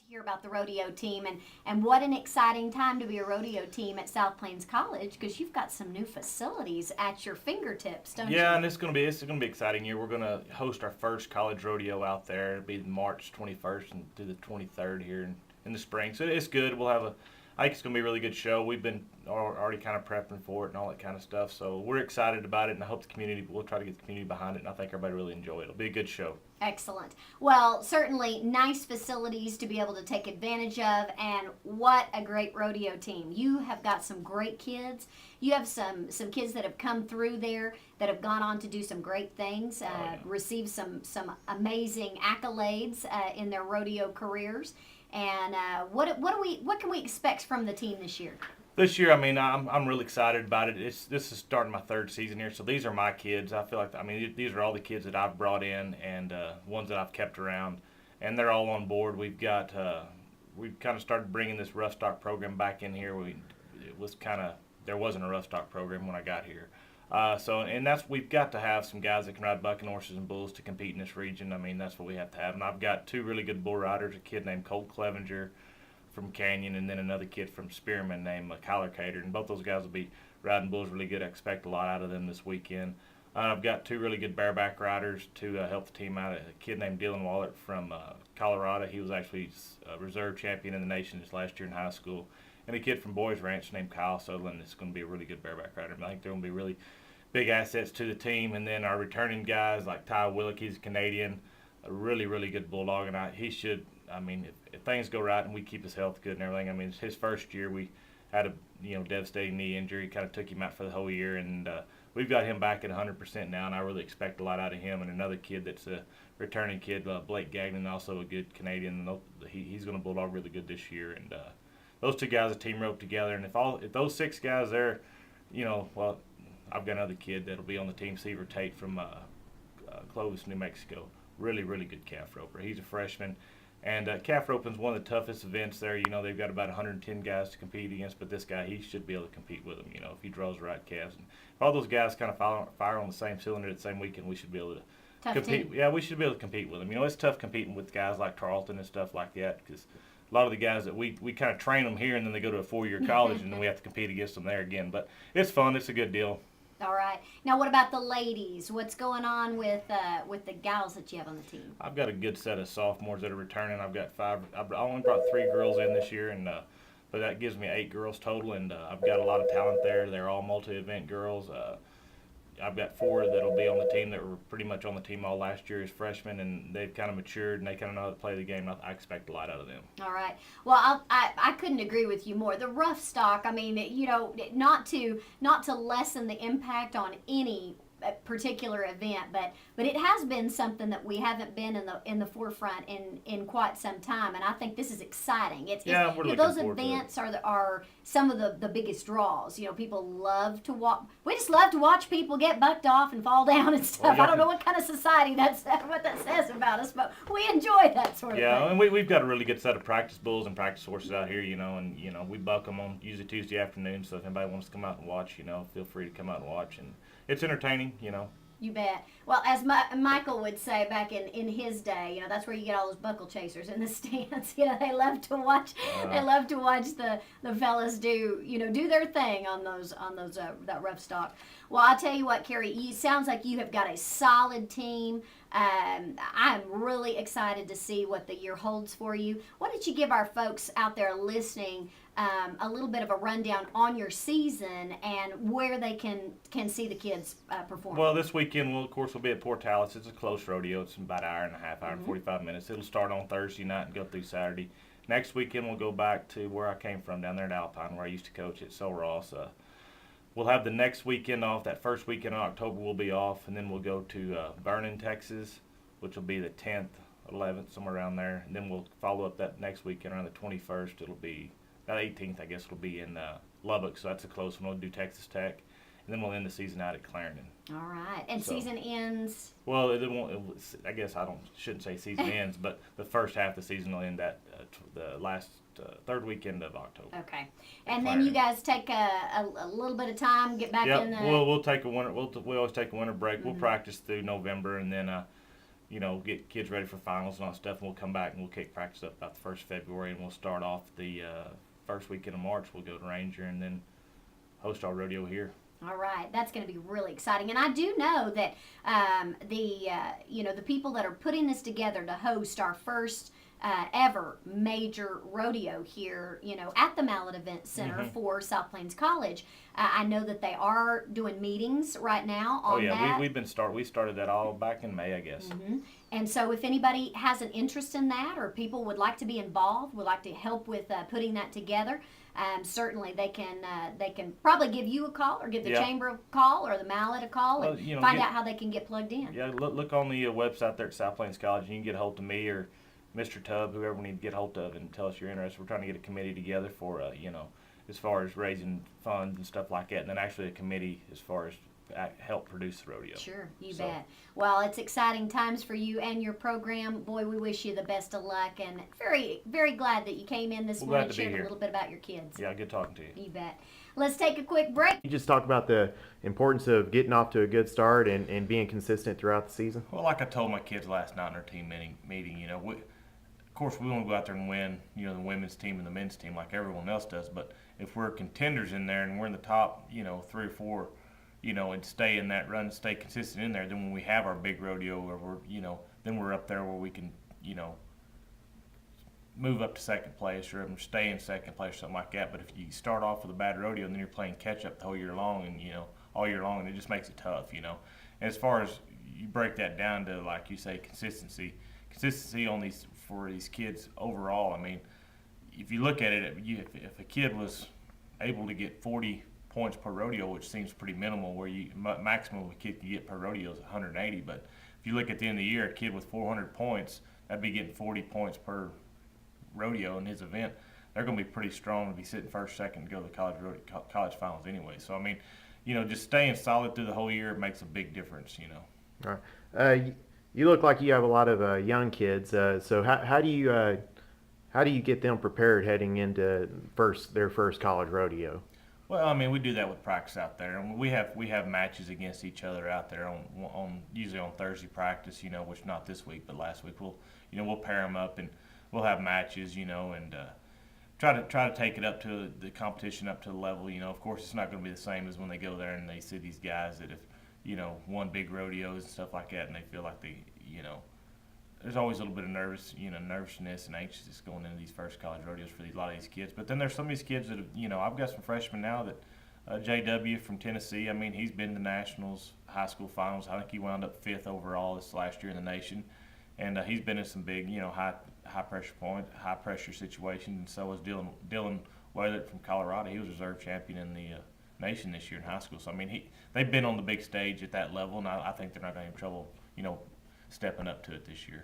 hear about the rodeo team, and what an exciting time to be a rodeo team at South Plains College, because you've got some new facilities at your fingertips, don't you? Yeah, and it's gonna be an exciting year. We're gonna host our first college rodeo out there. It'll be March 21st and through the 23rd here in the spring. So it's good. I think it's gonna be a really good show. We've been already kind of prepping for it and all that kind of stuff. So we're excited about it, and I hope we'll try to get the community behind it, and I think everybody really enjoy it. It'll be a good show. Excellent. Well, certainly nice facilities to be able to take advantage of, and what a great rodeo team. You have got some great kids. You have some kids that have come through there that have gone on to do some great things, received some amazing accolades in their rodeo careers. And what can we expect from the team this year? This year, I mean, I'm really excited about it. This is starting my third season here, so these are my kids. I feel like, I mean, these are all the kids that I've brought in and ones that I've kept around, and they're all on board. We've kind of started bringing this rough stock program back in here. There wasn't a rough stock program when I got here. We've got to have some guys that can ride bucking horses and bulls to compete in this region. I mean, that's what we have to have. And I've got two really good bull riders, a kid named Colt Clevenger from Canyon, and then another kid from Spearman named Kyler Cater. And both those guys will be riding bulls really good. I expect a lot out of them this weekend. I've got two really good bareback riders to help the team out. A kid named Dylan Wallert from Colorado. He was actually a reserve champion in the nation this last year in high school. And a kid from Boys Ranch named Kyle Sutherland is going to be a really good bareback rider. I think they're going to be really big assets to the team. And then our returning guys like Ty Willick, he's a Canadian, a really, really good bulldog. And if things go right and we keep his health good and everything, I mean, it's his first year. We had a devastating knee injury, kind of took him out for the whole year. And we've got him back at 100% now, and I really expect a lot out of him. And another kid that's a returning kid, Blake Gagnon, also a good Canadian. He's going to bulldog really good this year. And those two guys, a team roped together. And if those six guys there, I've got another kid that'll be on the team, Seaver Tate from Clovis, New Mexico. Really, really good calf roper. He's a freshman. And calf roping's one of the toughest events there. They've got about 110 guys to compete against, but this guy, he should be able to compete with them, if he draws the right calves. And if all those guys kind of fire on the same cylinder at the same weekend, we should be able to compete. Yeah, we should be able to compete with them. It's tough competing with guys like Tarleton and stuff like that, because a lot of the guys that we kind of train them here, and then they go to a 4-year college, and then we have to compete against them there again. But it's fun. It's a good deal. All right. Now, what about the ladies? What's going on with the gals that you have on the team? I've got a good set of sophomores that are returning. I've got 5. I only brought 3 girls in this year, but that gives me 8 girls total, and I've got a lot of talent there. They're all multi-event girls. I've got 4 that'll be on the team that were pretty much on the team all last year as freshmen, and they've kind of matured and they kind of know how to play the game. I expect a lot out of them. All right. Well, I couldn't agree with you more. The rough stock, I mean, not to lessen the impact on any particular event, but it has been something that we haven't been in the forefront in quite some time, and I think this is exciting. Those events are some of the biggest draws. People love to watch. We just love to watch people get bucked off and fall down and stuff. I don't know what kind of society what that says about us, but we enjoy that sort of thing. Yeah, and we've got a really good set of practice bulls and practice horses out here, and we buck them on usually Tuesday afternoon. So if anybody wants to come out and watch, feel free to come out and watch, and it's entertaining, You bet. Well, as Michael would say back in his day, that's where you get all those buckle chasers in the stands. They love to watch. They love to watch the fellas do their thing on those that rough stock. Well, I'll tell you what, Kerry. It sounds like you have got a solid team. I'm really excited to see what the year holds for you. Why don't you give our folks out there listening a little bit of a rundown on your season and where they can see the kids perform? Well, this weekend we'll be at Port Tallis. It's a close rodeo. It's about an hour and a half, hour and 45 minutes. It'll start on Thursday night and go through Saturday. Next weekend we'll go back to where I came from, down there in Alpine, where I used to coach at Sul Ross. We'll have the next weekend off. That first weekend in October we'll be off, and then we'll go to Vernon, Texas, which will be the 10th, 11th, somewhere around there. And then we'll follow up that next weekend around the 21st. It'll be that 18th, I guess. It'll be in Lubbock, so that's a close one. We'll do Texas Tech, and then we'll end the season out at Clarendon. All right, and season ends. Well, it won't. I guess shouldn't say season ends, but the first half of the season will end at the last third weekend of October. Okay, and then you guys take a little bit of time, get back in the. We'll take a winter. We always take a winter break. We'll practice through November, and then get kids ready for finals and all that stuff. And we'll come back and we'll kick practice up about the 1st of February, and we'll start off the first weekend of March. We'll go to Ranger and then host our rodeo here. All right, that's going to be really exciting, and I do know that the people that are putting this together to host our first ever major rodeo here, at the Mallet Event Center for South Plains College. I know that they are doing meetings right now on that. We started that all back in May, I guess. And so if anybody has an interest in that, or people would like to be involved, would like to help with putting that together, certainly they can probably give you a call, or give the chamber a call, or the Mallet a call, and find out how they can get plugged in. Yeah, look on the website there at South Plains College, and you can get a hold of me or Mr. Tubb, whoever we need to get hold of, and tell us you're interested. We're trying to get a committee together for as far as raising funds and stuff like that, and then actually a committee as far as help produce the rodeo. Sure, you bet. Well, it's exciting times for you and your program. Boy, we wish you the best of luck, and very, very glad that you came in this morning and shared a little bit about your kids. Yeah, good talking to you. You bet. Let's take a quick break. You just talked about the importance of getting off to a good start and being consistent throughout the season. Well, like I told my kids last night in our team meeting, of course we want to go out there and win, the women's team and the men's team like everyone else does. But if we're contenders in there and we're in the top, 3 or 4, and stay in that run, stay consistent in there, then when we have our big rodeo, where we're, then we're up there where we can, move up to second place or stay in second place or something like that. But if you start off with a bad rodeo and then you're playing catch up the whole year long, and all year long, and it just makes it tough. And as far as you break that down to, like you say, consistency on for these kids overall. I mean, if you look at it, if a kid was able to get 40 points per rodeo, which seems pretty minimal, where maximum a kid can get per rodeo is 180. But if you look at the end of the year, a kid with 400 points, that'd be getting 40 points per rodeo in his event. They're going to be pretty strong to be sitting first, second, to go to the college finals anyway. So I mean, just staying solid through the whole year makes a big difference. All right. You look like you have a lot of young kids. So how do you get them prepared heading into their first college rodeo? Well, I mean, we do that with practice out there, and we have matches against each other out there on usually on Thursday practice. Which not this week, but last week we'll pair them up and we'll have matches. And try to take it up to the competition, up to the level. Of course, it's not going to be the same as when they go there and they see these guys that have won big rodeos and stuff like that, and they feel like there's always a little bit of nervousness and anxiousness going into these first college rodeos for a lot of these kids. But then there's some of these kids that have, I've got some freshmen now that JW from Tennessee. I mean, he's been to nationals, high school finals. I think he wound up 5th overall this last year in the nation, and he's been in some big, high pressure situations. And so was Dylan Weather from Colorado. He was reserve champion in the nation this year in high school. So I mean, they've been on the big stage at that level, and I think they're not going to have trouble, stepping up to it this year.